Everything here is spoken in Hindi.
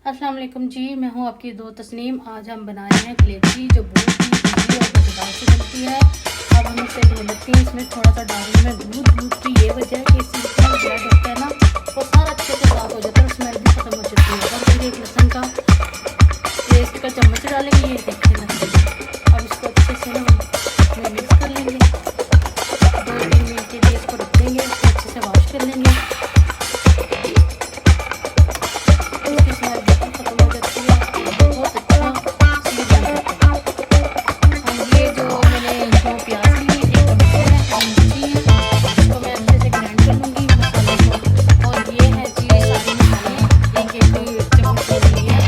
अस्सलाम वालेकुम जी, मैं हूँ आपकी दो तस्नीम। आज हम बना रहे हैं कलेची जो बहुत ही इजी और मज़ेदार से बनती है। अब हम इसे धो लेते हैं। इसमें थोड़ा सा डाल रही हूँ मैं दूध की ये वजह है कि इससे जितना ब्लड होता है ना वो सारा अच्छे से साफ हो जाता है और स्मेल भी खत्म हो जाती है। और फिर एक लहसुन का पेस्ट का चम्मच डालेंगे, ये देखिए लहसुन। अब इसको अच्छे से ना हम मिक्स कर लेंगे। 2-3 मिनट के लिए इसको रख देंगे, इसको अच्छे से वॉश कर लेंगे। चम्मच ले लिए